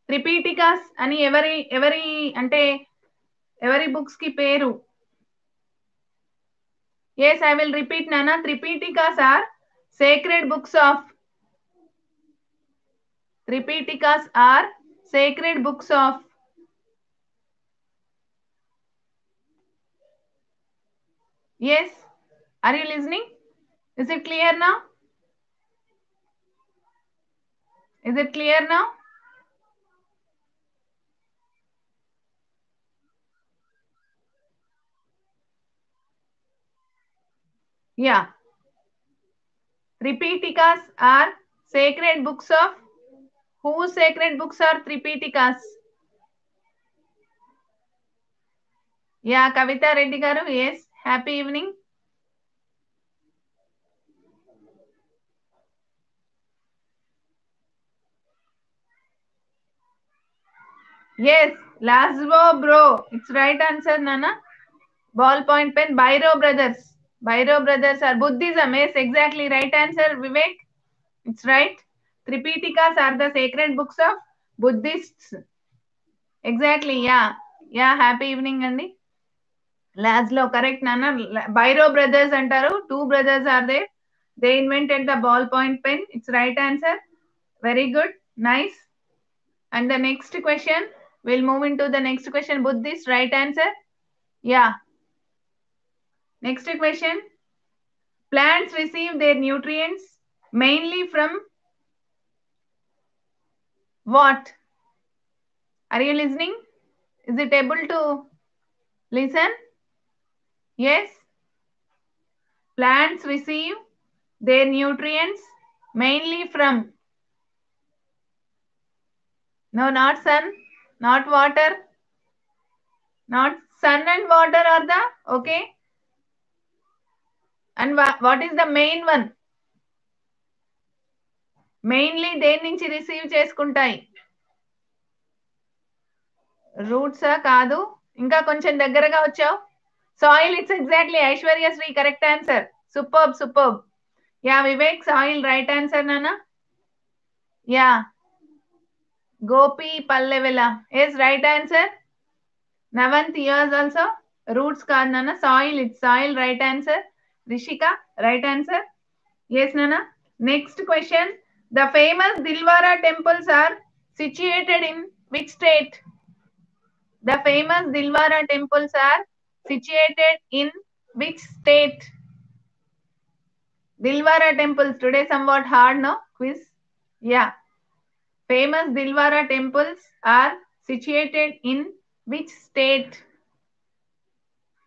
త్రిపీటికాస్ అని ఎవరి ఎవరి అంటే ఎవరి బుక్స్ కి పేరు? Yes, I will repeat, Nana. Tripitikas are sacred books of. Tripitikas are sacred books of. Yes. Are you listening? Is it clear now? Is it clear now? Yeah. Tripitikas are sacred books of. Whose sacred books are Tripitikas? Yeah, Kavita Reddy garu. Yes. Happy evening. Yes, Laszlo bro. It's right answer, Nana. Ballpoint pen, Biro brothers. Biro brothers are Buddhism. Yes, exactly right answer, Vivek. It's right. Tripitikas are the sacred books of Buddhists. Exactly, yeah. Yeah, happy evening, Andy. Laszlo, correct, Nana. Biro brothers antaru. Two brothers are there. They invented the ballpoint pen. It's right answer. Very good. Nice. And the next question, we'll move into the next question. Buddhist, right answer? Yeah. Next question. Plants receive their nutrients mainly from what? Are you listening? Is it able to listen? Yes. Plants receive their nutrients mainly from. No, not sun, not water, not sun and water are the okay. And what is the main one? Mainly దేని నుంచి receive చేసుకుంటాయి? Roots కాదు, ఇంకా కొంచెం దగ్గరగా వచ్చావు. Sahil, it's exactly Aishwarya Sri, correct answer. Superb superb. Yeah Vivek, Sahil right answer నాన్న. Yeah Gopi పల్లెవెల, yes right answer. Navant, yours also. Roots కాదు నాన్న, Sahil, it's Sahil right answer. Rishika right answer. Yes నాన్న. Next question. The famous Dilwara temples are situated in which state? The famous Dilwara temples are situated in which state? Dilwara temples, today somewhat hard, no? Quiz. Yeah. Famous Dilwara temples are situated in which state?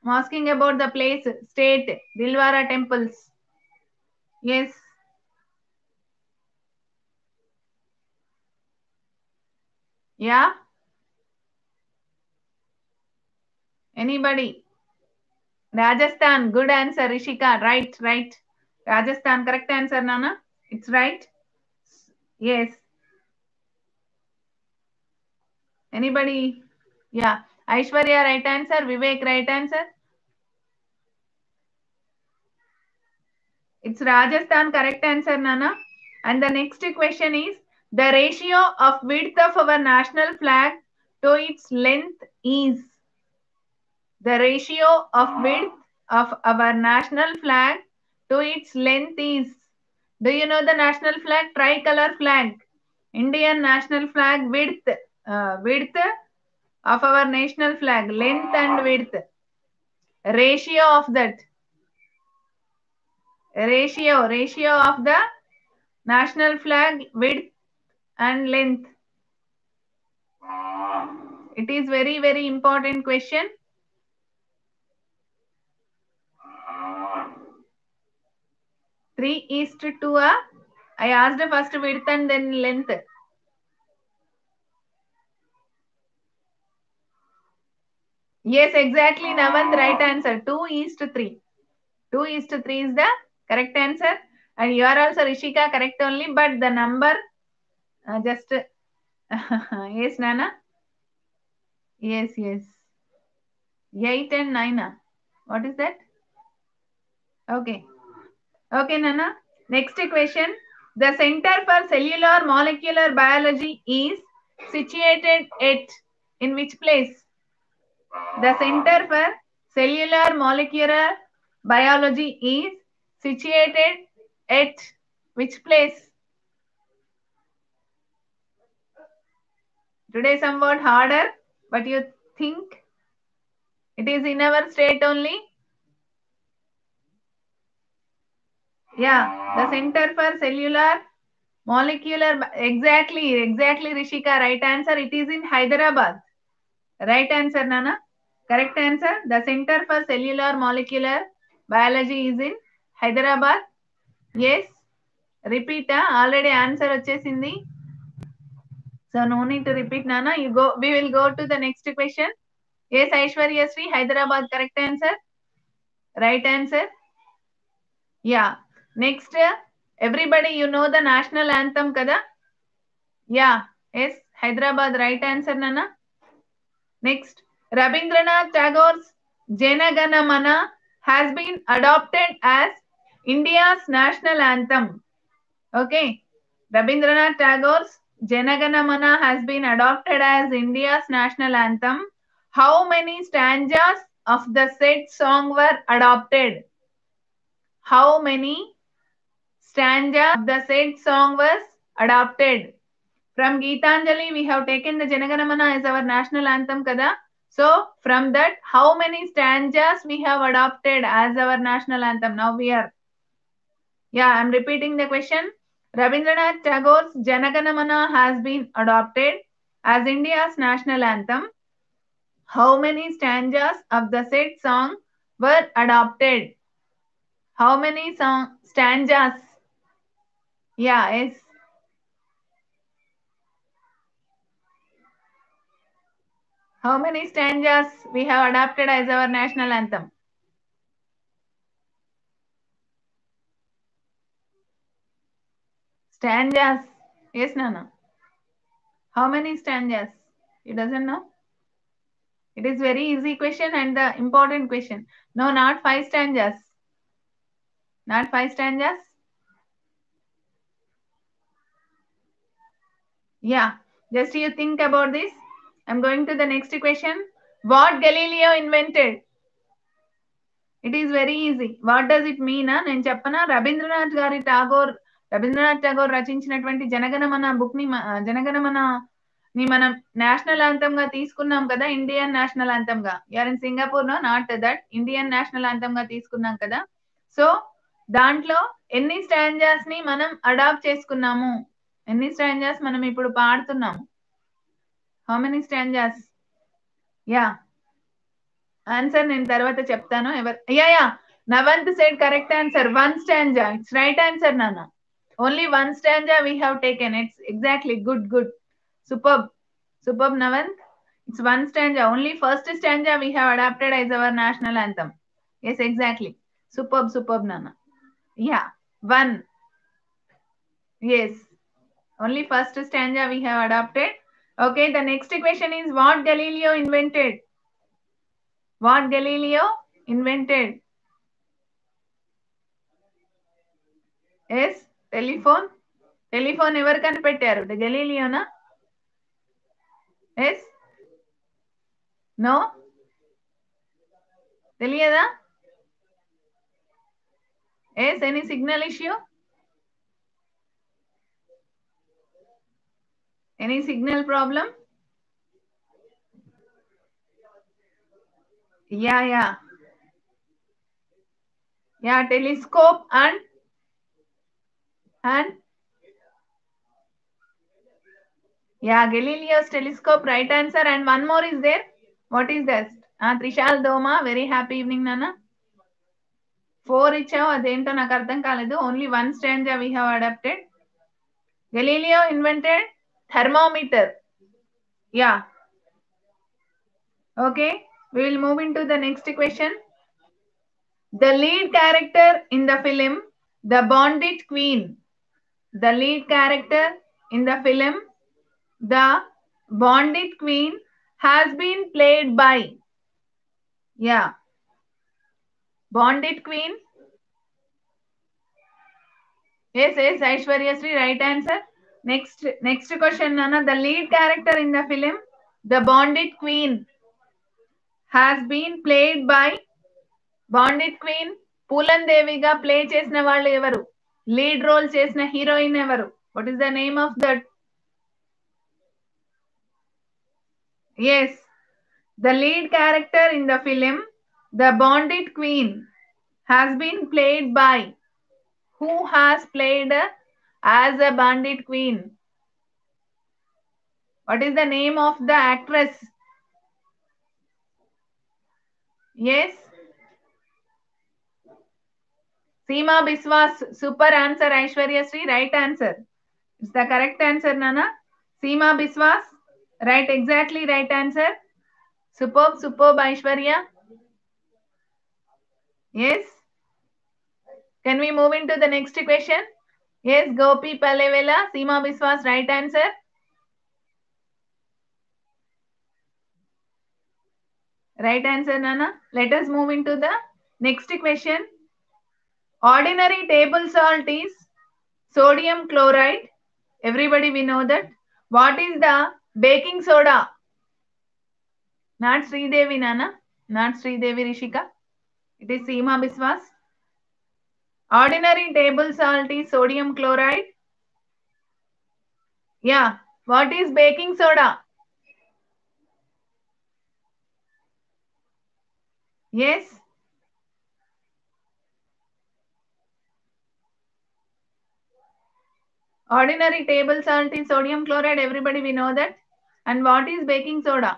I'm asking about the place, state, Dilwara temples. Yes. Yeah. Anybody? Rajasthan, good answer, Rishika. Right, right. Rajasthan, correct answer, Nana. It's right. Yes. Anybody? Yeah. Aishwarya, right answer. Vivek, right answer. It's Rajasthan, correct answer, Nana. And the next question is, the ratio of width of our national flag to its length is. The ratio of width of our national flag to its length is. Do you know the national flag? Tricolor flag. Indian national flag width. Width of our national flag. Length and width. Ratio of that. Ratio of the national flag width and length. It is very, very important question. Three is to 2. I asked first width and then length. Yes, exactly, Navant, right answer. 2 is to 3. 2 is to 3 is the correct answer. And you are also Rishika, correct only, but the number just yes, Nana. Yes, yes. 8 and 9. What is that? Okay. Okay, Nana. Next question. The Center for Cellular Molecular Biology is situated at in which place? The Center for Cellular Molecular Biology is situated at which place? Today somewhat harder, but you think it is in our state only? Yeah, the Center for Cellular Molecular, exactly, Rishika, right answer. It is in Hyderabad. Right answer, Nana. Correct answer. The Center for Cellular Molecular Biology is in Hyderabad. Yes. Repeat. Already answer vachesindi. So no need to repeat, Nana. You go. We will go to the next question. Yes, Aishwarya Sri, Hyderabad. Correct answer. Right answer. Yeah. Next. Everybody, you know the national anthem, kada? Yeah. Yes. Hyderabad. Right answer, Nana. Next, Rabindranath Tagore's Jana Gana Mana has been adopted as India's national anthem. Okay, Rabindranath Tagore's Jana Gana Mana has been adopted as India's national anthem. How many stanzas of the said song were adopted? How many stanzas of the said song was adopted? From Geetanjali, we have taken the Janaganamana as our national anthem, kada. So, from that, how many stanzas we have adopted as our national anthem? Now we are. Yeah, I'm repeating the question. Rabindranath Tagore's Janaganamana has been adopted as India's national anthem. How many stanzas of the said song were adopted? How many stanzas? Yeah, yes. How many stanzas we have adopted as our national anthem? Stanzas. Yes, Nana. How many stanzas? You doesn't know? It is very easy question and the important question. No, not 5 stanzas. Not 5 stanzas. Yeah. Just you think about this. I'm going to the next question. What Galileo invented? It is very easy. What does it mean? నేను చెప్పనా రవీంద్రనాథ్ ఠాగోర్ రచించినటువంటి Jana Gana Mana book ని జనగణమన ని మనం national anthem గా తీసుకున్నాం కదా, Indian national anthem గా. You are in Singapore no, not that, Indian national anthem గా తీసుకున్నాం కదా. సో దాంట్లో ఎన్ని స్టాంజాస్ ని మనం అడాప్ట్ చేసుకున్నాము, ఎన్ని స్టాంజాస్ మనం ఇప్పుడు పాడుతున్నాము? How many stanzas? Yeah, answer నేను తర్వాత చెప్తాను. Yeah Navant said correct answer. 1 stanza. It's right answer, Nana. Only 1 stanza we have taken. It's exactly good. Superb, Navant. It's 1 stanza. Only first stanza we have adapted as our national anthem. Yes, exactly. Superb, Nana. Yeah, 1. Yes, only first stanza we have adapted. Okay, the next question is what Galileo invented? What Galileo invented? Yes, telephone. Telephone ఎవరు కనిపెట్టారు? గెలీలియోనా? Yes? No? తెలియదా? Yes, any signal issue? Any signal problem? Yeah, telescope and yeah, Galileo's telescope, right answer. And one more is there. What is that? Trishal Doma, very happy evening, Nana. 4 ఇచ్చావు, అదేంటో నాకు అర్థం కాలేదు. Only 1 stanza we have adapted. Galileo invented thermometer. Yeah. Okay, we will move into the next question. The lead character in the film The Bandit Queen. The lead character in the film The Bandit Queen has been played by. Yeah. Bandit Queen. Yes, Aishwarya Sri, right answer. Next question, Nana. The lead character in the film, The Bandit Queen, has been played by Bandit Queen Phoolan దేవిగా play చేసిన వాళ్ళు ఎవరు? Lead role చేసిన heroine ఎవరు? What is the name of that? Yes, the lead character in the film The Bandit Queen has been played by who has played as a bandit queen? What is the name of the actress? Yes, Seema Biswas. Super answer, Aishwarya Sri. Right answer. It's the correct answer, Nana. Seema Biswas. Right, exactly right answer. Superb, Aishwarya. Yes. Can we move into the next question? Yes, Gopi Palevela. Seema Biswas. Right answer. Right answer, Nana. Let us move into the next question. Ordinary table salt is sodium chloride. Everybody we know that. What is the baking soda? Not Sridevi, Nana. Not Sridevi Rishika. It is Seema Biswas. Ordinary table salt is sodium chloride. Yeah. What is baking soda? Yes. Ordinary table salt is sodium chloride. Everybody we know that. And what is baking soda?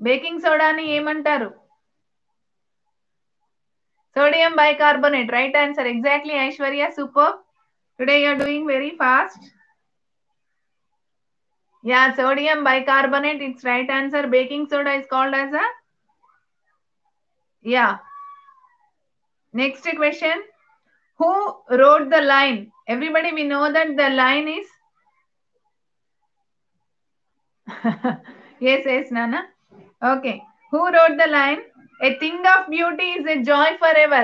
Baking soda ni ఏమంటారు? Sodium bicarbonate. Right answer. Exactly, Aishwarya. Superb. Today you are doing very fast. Yeah, sodium bicarbonate. It's right answer. Baking soda is called as a... Yeah. Next question. Who wrote the line? Everybody we know that the line is... Yes, Nana. Okay. Who wrote the line? A thing of beauty is a joy forever.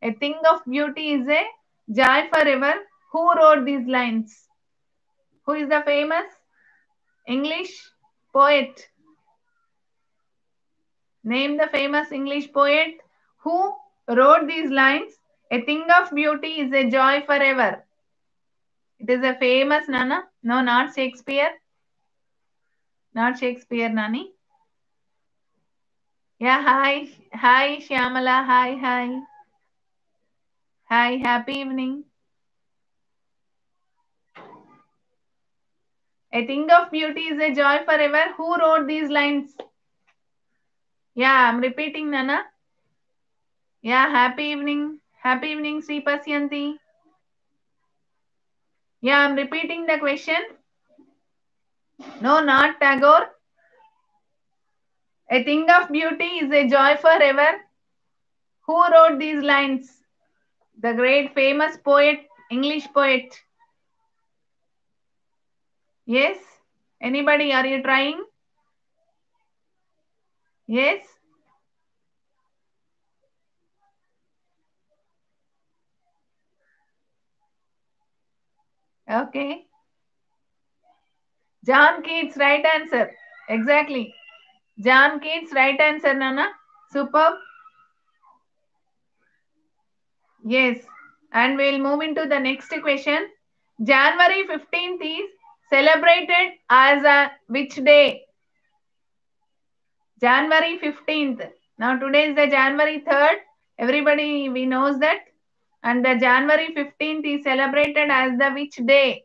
A thing of beauty is a joy forever. Who wrote these lines? Who is the famous English poet? Name the famous English poet who wrote these lines. A thing of beauty is a joy forever. It is a famous, Nana. No, not Shakespeare. Not Shakespeare, Nani. Yeah, hi, Shyamala. Hi. Hi, happy evening. A thing of beauty is a joy forever. Who wrote these lines? Yeah, I'm repeating, Nana. Yeah, happy evening. Happy evening, Sri Pasyanti. Yeah, I'm repeating the question. No, not Tagore. A thing of beauty is a joy forever. Who wrote these lines? The great famous poet, English poet. Yes? Anybody? Are you trying? Yes? Okay. John Keats, right answer. Exactly. John Keats, right answer, Nana. Superb. Yes. And we'll move into the next question. January 15th is celebrated as a which day? January 15th. Now today is the January 3rd. Everybody we knows that. And the January 15th is celebrated as the which day?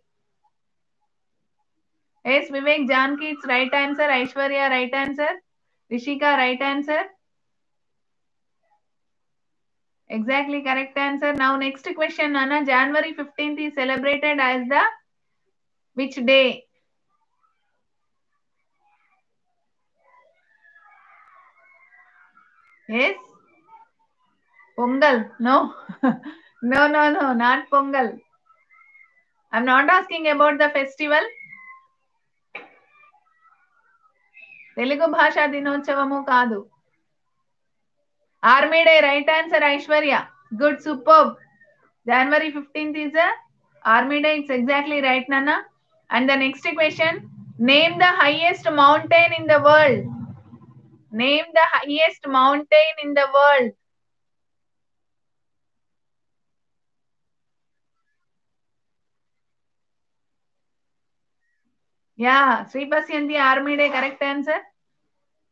Yes, Vivek, John Keats, right answer. Aishwarya, right answer. Rishika, right answer. Exactly correct answer. Now next question, Nana. January 15th is celebrated as the which day? Yes? Pongal. No. No, not Pongal. I'm not asking about the festival. Telugu భాషా దినోత్సవము కాదు. Army Day, right answer, Aishwarya. Good, superb. January 15th is a Army Day. It's exactly right, Nana. And the next question, name the highest mountain in the world. Name the highest mountain in the world. Yeah, Sri Pasyanti, Army Day, correct answer.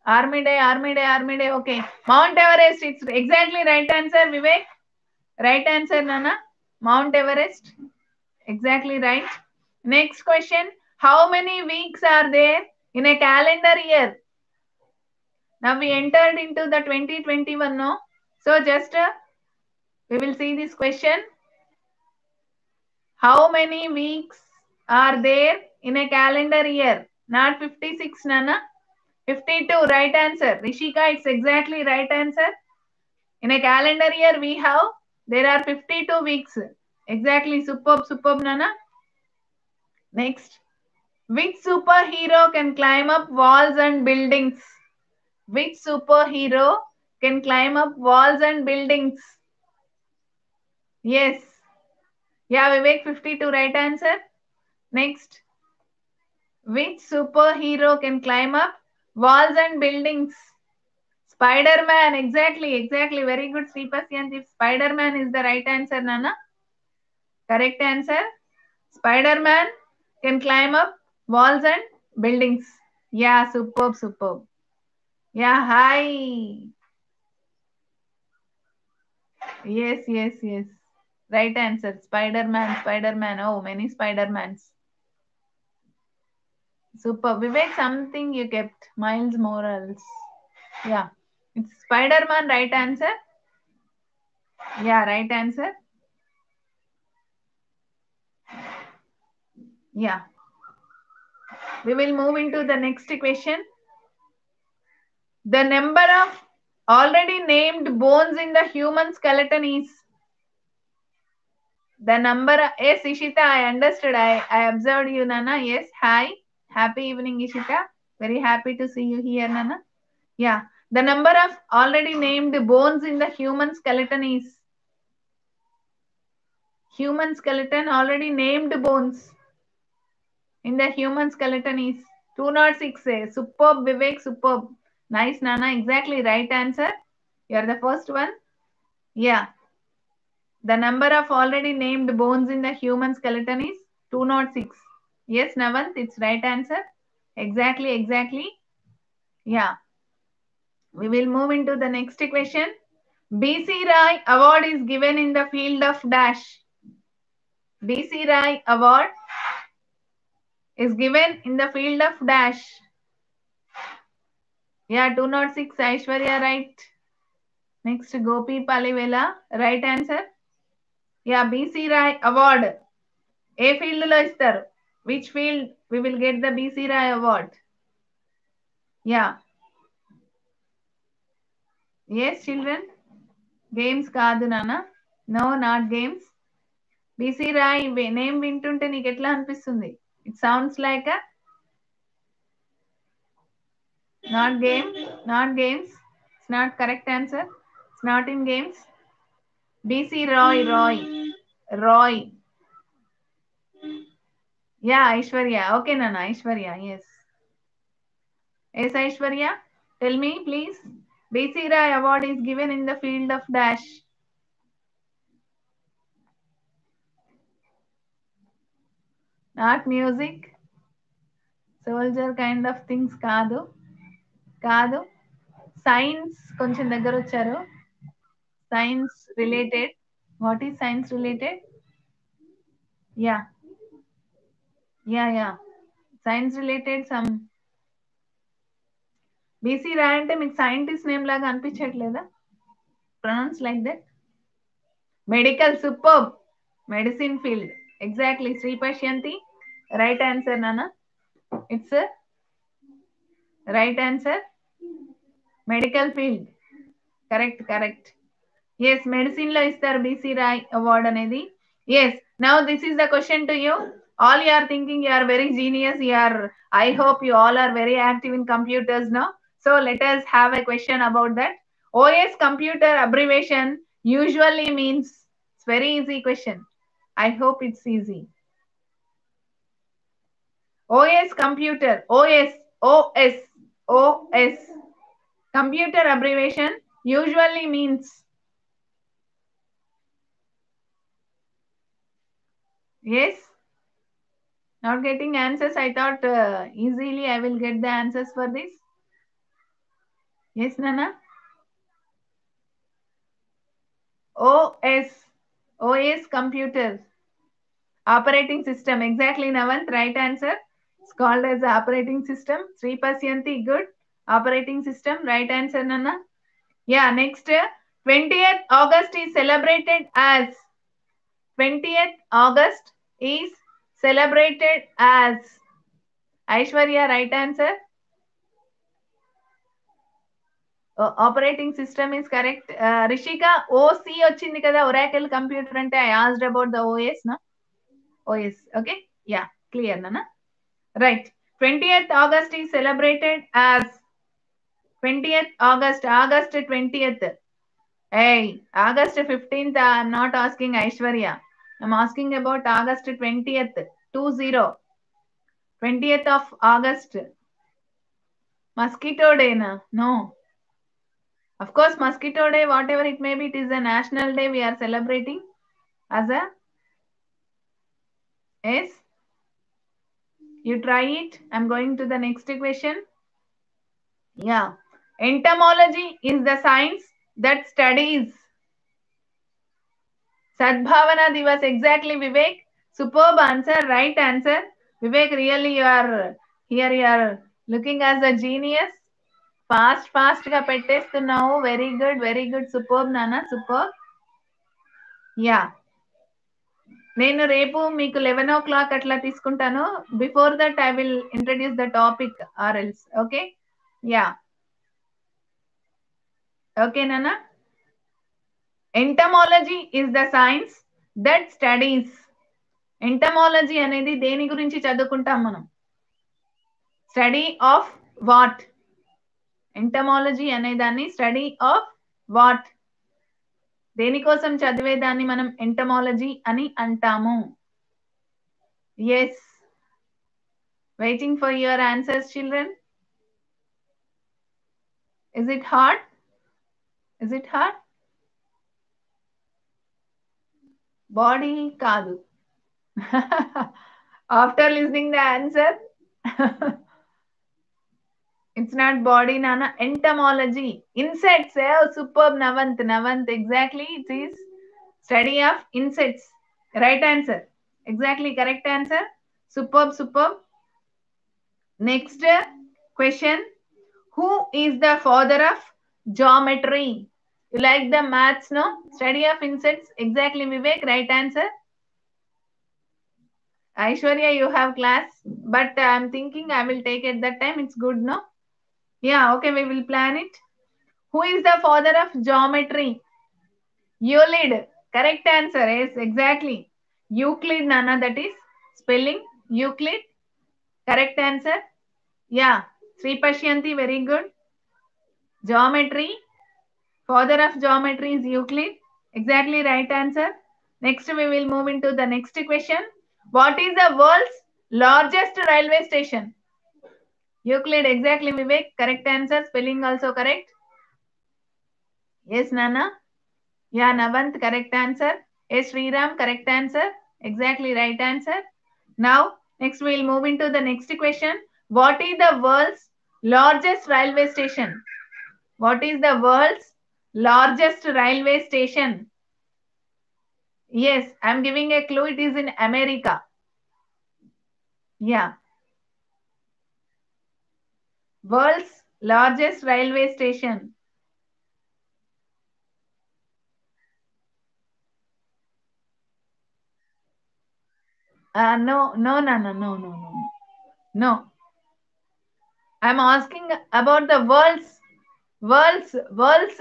Army Day, Army Day, Army Day. Okay. Mount Everest, it's exactly right answer, Vivek. Right answer, Nana. Mount Everest. Exactly right. Next question. How many weeks are there in a calendar year? Now we entered into the 2021, no? So just we will see this question. How many weeks are there in a calendar year? Not 56, Nana. 52, right answer. Rishika, it's exactly right answer. In a calendar year, there are 52 weeks. Exactly, superb, superb, Nana. Next. Which superhero can climb up walls and buildings? Which superhero can climb up walls and buildings? Yes. Yeah, Vivek, 52, right answer. Next. Which superhero can climb up walls and buildings? Spider-Man, exactly, exactly. Very good, Sripasyanti. Spider-Man is the right answer, Nana. Correct answer. Spider-Man can climb up walls and buildings. Yeah, superb, superb. Yeah, hi. Yes, yes, yes. Right answer. Spider-Man, Spider-Man. Oh, many Spider-Mans. Super. Vivek, something you kept. Miles Morales. Yeah. It's Spider-Man, right answer? Yeah, right answer. Yeah. We will move into the next question. The number of already named bones in the human skeleton is the number. Yes, Ishita, I understood. I observed you, Nana. Yes, hi. Happy evening, Ishita. Very happy to see you here, Nana. Yeah. The number of already named bones in the human skeleton is human skeleton already named bones in the human skeleton is 206. Superb, Vivek, superb. Nice, Nana. Exactly right answer. You're the first one. Yeah. The number of already named bones in the human skeleton is 206. Yes, Navant, it's right answer. Exactly, exactly. Yeah. We will move into the next question. BC Rai Award is given in the field of dash. BC Rai Award is given in the field of dash. Yeah, 206 Aishwarya, right. Next, Gopi Palivela, right answer. Yeah, BC Rai Award. A field లో ఇస్తారు? Which field we will get the BC Rai Award? Yeah. Yes, children. Games కాదు నాన్న. No, not games. BC Rai name వింటుంటే నీకు ఎట్లా అనిపిస్తుంది? It sounds like a not game, not games. It's not correct answer. It's not in games. BC Roy, Roy. Roy. Yeah, Aishwarya. Okay, Nana, Aishwarya. Yes. Yes, Aishwarya. Tell me, please. BC Rai Award is given in the field of dash. Not music. Soldier kind of things కాదు. కాదు. Science కొంచెం దగ్గర వచ్చారు. Science related. What is science related? Yeah. Yeah, yeah. Science related some. BC Rai అంటే మీకు scientist name లాగా అనిపించట్లేదా? Pronounce like that. Medical, superb. Medicine field. Exactly. Sri Pashyanti. Right answer, Nana. It's a right answer. Medical field. Correct, correct. Yes, medicine లో ఇస్తారు BC Rai award అనేది. Yes, now this is the question to you. All you are thinking you are very genius. I hope you all are very active in computers now. So let us have a question about that. OS computer abbreviation usually means. It's very easy question. I hope it's easy. OS computer, OS. Computer abbreviation usually means. Yes? Not getting answers. I thought easily I will get the answers for this. Yes, Nana? OS computer. Operating system. Exactly, Navant. Right answer. It's called as operating system. Sri Pasyanti, good. Operating system. Right answer, Nana. Yeah, next. 20th August is celebrated as. 20th August is celebrated as. Aishwarya, right answer. Operating system is correct. Rishika, OC వచ్చింది కదా Oracle computer అంటే I asked about the OS, no? OS, okay? Yeah, clear, Nana? Right. 20th August is celebrated as 20th August, August 20th. Hey, August 15th, I'm not asking Aishwarya. I'm asking about August 20th, 20. 20th of August. Mosquito Day, na? No. Of course, Mosquito Day, whatever it may be, it is a national day we are celebrating as a. Yes? You try it. I'm going to the next question. Yeah. Entomology is the science that studies. Sadbhavana Divas, exactly, Vivek. Superb answer, right answer. Vivek, really you are here, you are looking as a genius. Fast గా పెట్టేస్తున్నావు. Very good. Superb, Nana, superb. Yeah. నేను రేపు మీకు 11 o'clock అట్లా తీసుకుంటాను. Before that I will introduce the topic or else. Okay? Yeah. Okay నాన్న? Entomology is the science that studies. Entomology అనేది దేని గురించి చదువుకుంటాం మనం? Study of what? ఎంటమాలజీ అనే దాన్ని స్టడీ ఆఫ్ వాట్? దేనికోసం చదివేదాన్ని మనం ఎంటమాలజీ అని అంటాము. Yes. Waiting for your answers, children. Is it hard? Is it hard? Body కాదు. After listening the answer, it's not body, Nana. Entomology. Insects. Oh, superb, Navant. Exactly. It is study of insects. Right answer. Exactly correct answer. Superb. Next question. Who is the father of geometry? You like the maths, no? Study of insects. Exactly, Vivek. Right answer. Aishwarya, you have class, but I'm thinking I will take at that time. It's good, no? Yeah, okay, we will plan it. Who is the father of geometry? Euclid. Correct answer. Yes, exactly. Euclid, Nana, that is spelling Euclid. Correct answer. Yeah, Sri Pashyanti, very good. Geometry. Father of geometry is Euclid. Exactly right answer. Next, we will move into the next question. What is the world's largest railway station? Euclid, exactly, Vivek. Correct answer. Spelling also correct. Yes, Nana. Yeah, Navant, correct answer. Yes, Sriram, correct answer. Exactly right answer. Now, next we will move into the next question. What is the world's largest railway station? What is the world's largest railway station? Yes, I'm giving a clue. It is in America. Yeah. World's largest railway station. No, Nana, no. I'm asking about the world's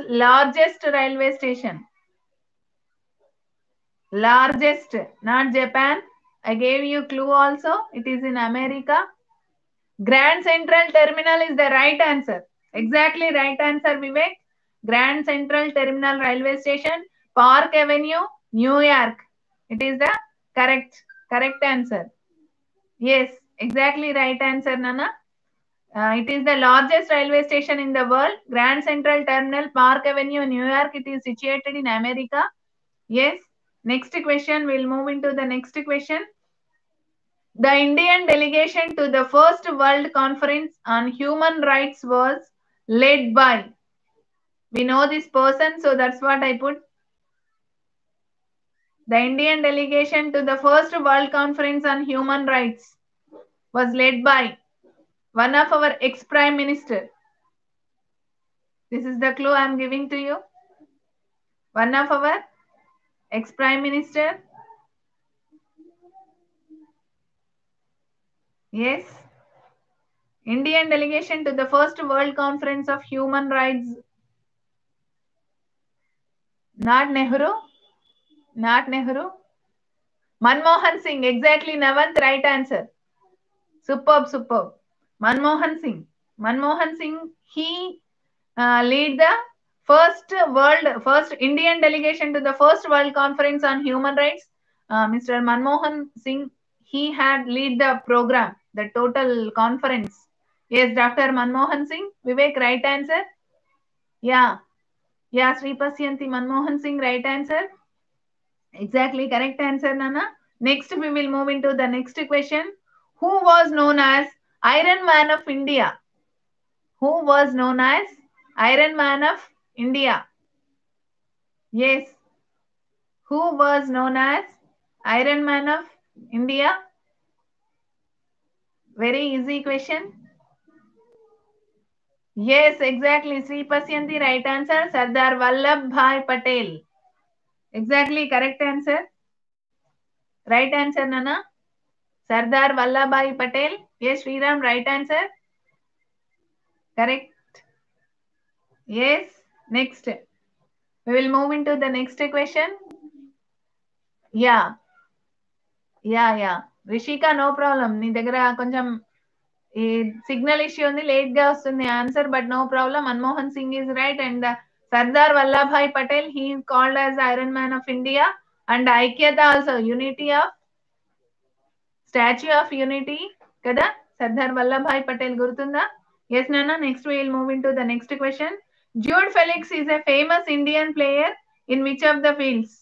largest railway station. Largest, not Japan. I gave you clue also. It is in America. Grand Central Terminal is the right answer. Exactly right answer, Vivek. Grand Central Terminal Railway Station, Park Avenue, New York. It is the correct answer. Yes, exactly right answer, Nana. It is the largest railway station in the world. Grand Central Terminal, Park Avenue, New York. It is situated in America. Yes. Next question. We'll move into the next question. The Indian delegation to the first World Conference on Human Rights was led by. We know this person, so that's what I put. The Indian delegation to the first World Conference on Human Rights was led by one of our ex-Prime Minister. This is the clue I'm giving to you. One of our ex-Prime Minister. Yes. Indian delegation to the first World Conference of Human Rights. Not Nehru. Not Nehru. Manmohan Singh. Exactly, Navant. Right answer. Superb. Manmohan Singh. Manmohan Singh, he lead the first Indian delegation to the first World Conference on Human Rights. Mr. Manmohan Singh, he had lead the program, the total conference. Yes, Dr. Manmohan Singh. Vivek, right answer? Yeah. Yeah, Sri Pasyanti Manmohan Singh, right answer? Exactly, correct answer, Nana. Next, we will move into the next question. Who was known as Iron Man of India? Who was known as Iron Man of India? Yes. Who was known as Iron Man of India? Very easy question. Yes, exactly. Sri Pasyanti, right answer. Sardar Vallabhbhai Patel. Exactly, correct answer. Right answer, Nana. Sardar Vallabhbhai Patel. Yes, Sriram, right answer. Correct. Yes. Next. We will move into the next question. Yeah. Yeah Rishika no problem నీ దగ్గర కొంచెం ఈ signal issue ఉంది late గా వస్తుంది answer but no problem Manmohan Singh is right and Sardar Vallabhbhai Patel he called as iron man of India and ఐక్యత also unity of statue of unity కదా సర్దార్ వల్లభాయ్ పటేల్ గుర్తుందా ఎస్ నాన్న next will move in to the next question Jude Felix is a famous Indian player in which of the fields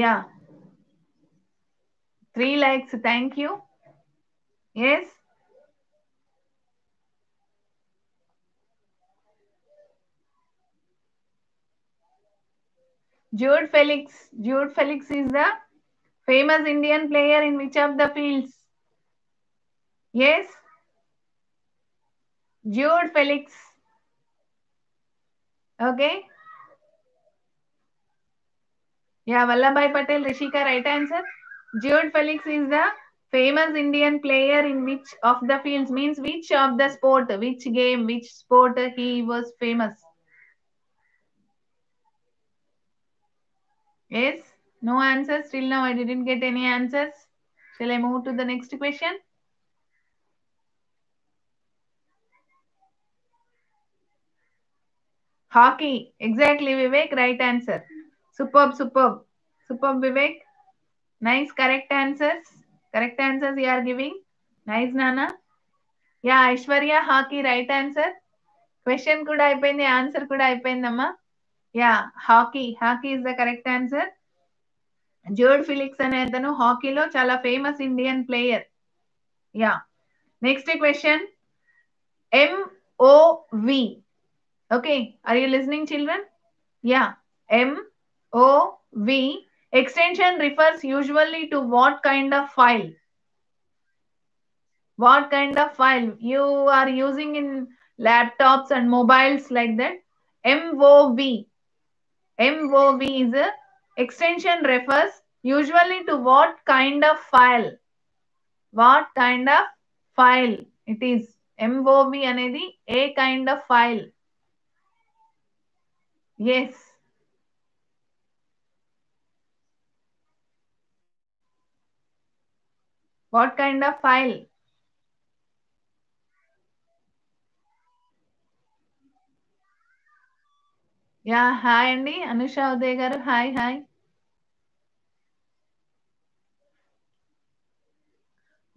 yeah 3 likes. Thank you. Yes. Jude Felix. Jude Felix is the famous Indian player in which of the fields? Yes. Jude Felix. Okay. Yeah, Vallabhbhai Patel, Rishika, right answer. Jude Felix is the famous Indian player in which of the fields means which of the sport, which game, which sport he was famous. Yes. No answers. Till now, I didn't get any answers. Shall I move to the next question? Hockey. Exactly, Vivek. Right answer. Superb. Vivek. Nice, correct answers. Correct answers you are giving. Nice, Nana. Yeah, Aishwarya, hockey, right answer. Question kuda అయిపోయింది answer కూడా అయిపోయిందమ్మా yeah hockey is the correct answer Jude Felix అనే అతను హాకీలో చాలా famous Indian player yeah next question MOV. Okay, are you listening, children? Yeah, MOV extension refers usually to what kind of file? What kind of file you are using in laptops and mobiles like that? MOV. MOV is a extension refers usually to what kind of file? What kind of file it is? MOV అనేది a kind of file. Yes. What kind of file? Yeah hi అండి అనుష ఉదయ్ గారు hi hi.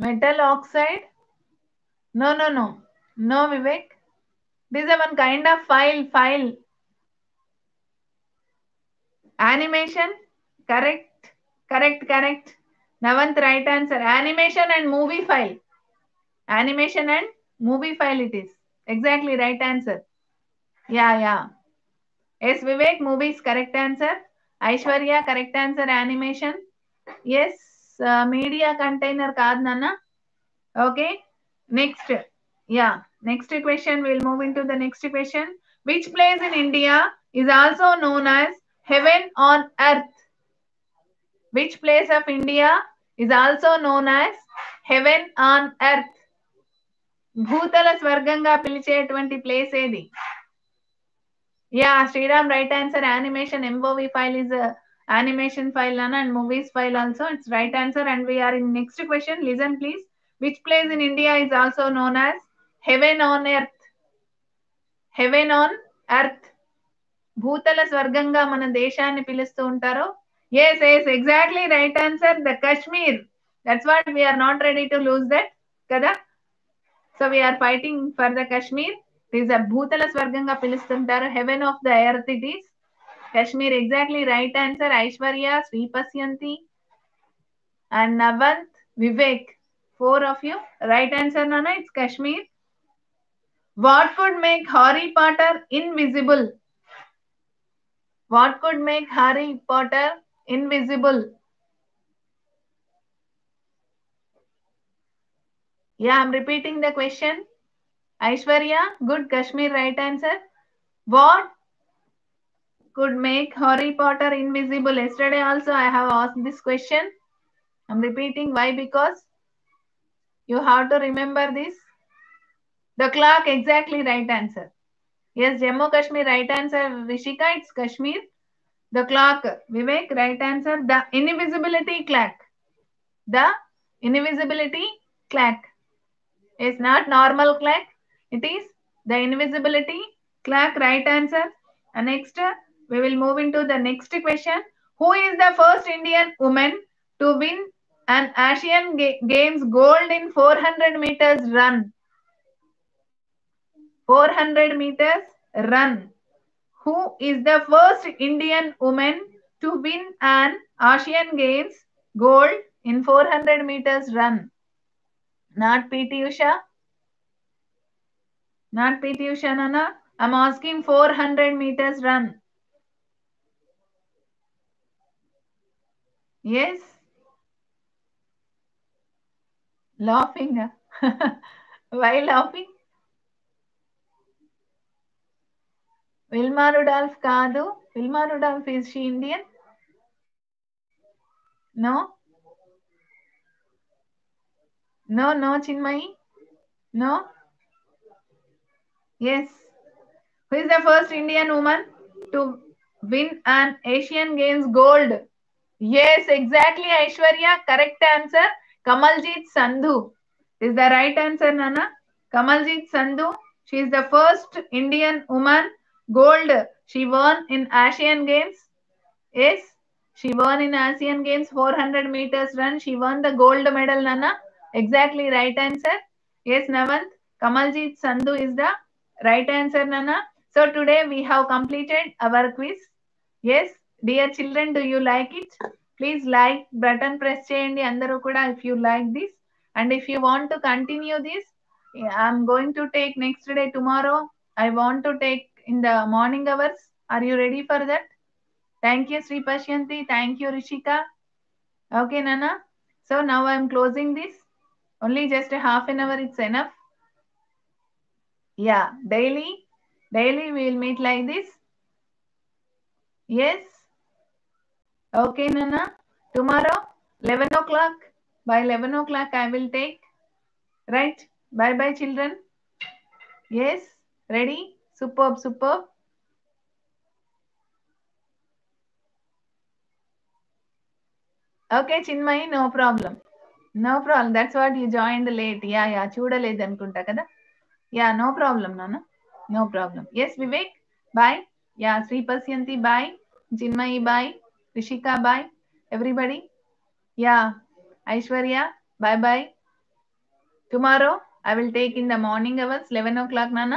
Metal oxide? No, no, no. No, Vivek. This is a one kind of file. Animation? Correct. Correct. Navanth, right answer. Animation and movie file. Animation and movie file it is. Exactly right answer. Yeah. Yes, Vivek, movie is correct answer. Aishwarya, correct answer. Animation. Yes, media container kaad nana. Okay. Next. Yeah. Next question. We'll move into the next question. Which place in India is also known as heaven on earth? Which place of India is also known as heaven on earth? భూతల స్వర్గంగా పిలిచేటువంటి place ఏది? Yeah Sriram right answer. Animation MOV file is animation file nana and movies file also. It's right answer and we are in next question. Listen please. Which place in India is also known as heaven on earth? Heaven on earth. భూతల స్వర్గంగా మన దేశాన్ని పిలుస్తూ ఉంటారు. Yes, exactly right answer. The Kashmir. That's what we are not ready to lose that. Kada? So we are fighting for the Kashmir. It is a భూతల స్వర్గంగా పిలుస్తుంటారు. Heaven of the earth it is. Kashmir, exactly right answer. Aishwarya, Sri Pasyanti, and Navant, Vivek. 4 of you. Right answer, Nana. It's Kashmir. What could make Harry Potter invisible? What could make Harry Potter invisible? Yeah, I'm repeating the question. Aishwarya, good. Kashmir, right answer. What could make Harry Potter invisible? Yesterday also I have asked this question. I'm repeating. Why? Because you have to remember this. The clock, exactly right answer. Yes, Jammu Kashmir, right answer. Rishika, it's Kashmir. The clock, Vivek, right answer. The invisibility clock. The invisibility clock is not normal clock. It is the invisibility clock, right answer. And next, we will move into the next question. Who is the first Indian woman to win an Asian Games gold in 400 meters run? 400 meters run. Who is the first Indian woman to win an Asian Games gold in 400 meters run? Not PT Usha. Not PT Usha, Nana. I'm asking 400 meters run. Yes. Laughing. Why laughing? Wilma Rudolph Kadu. Wilma Rudolph, is she Indian? No. No, Chinmayi. No. Yes. Who is the first Indian woman to win an Asian Games gold? Yes, exactly, Aishwarya. Correct answer. Kamaljeet Sandhu is the right answer, Nana. Kamaljeet Sandhu. She is the first Indian woman gold. She won in Asian Games. Yes, she won in Asian Games 400 meters run. She won the gold medal, Nana. Exactly right answer. Yes, Navant. Kamaljeet Sandhu is the right answer, Nana. So today we have completed our quiz. Yes, dear children, do you like it? Please like button press cheyandi andaru kuda if you like this. And if you want to continue this, I'm going to take next day tomorrow. I want to take in the morning hours. Are you ready for that? Thank you, Sri Pashyanti. Thank you, Rishika. Okay, Nana. So now I'm closing this. Only just a half an hour, it's enough. Yeah, daily we will meet like this. Yes. Okay, Nana. Tomorrow, 11 o'clock. By 11 o'clock, I will take. Right? Bye bye, children. Yes? Ready? Superb. Okay, Chinmayi, no problem. No problem. That's what you joined late. Yeah. చూడలేదు అనుకుంటా కదా. Yeah, no problem, Nana. No problem. Yes, Vivek. Bye. Yeah, Sri Pasyanti, bye. Jinmayi, bye. Rishika, bye. Everybody. Yeah, Aishwarya, bye bye. Tomorrow I will take in the morning hours, 11 o'clock, Nana.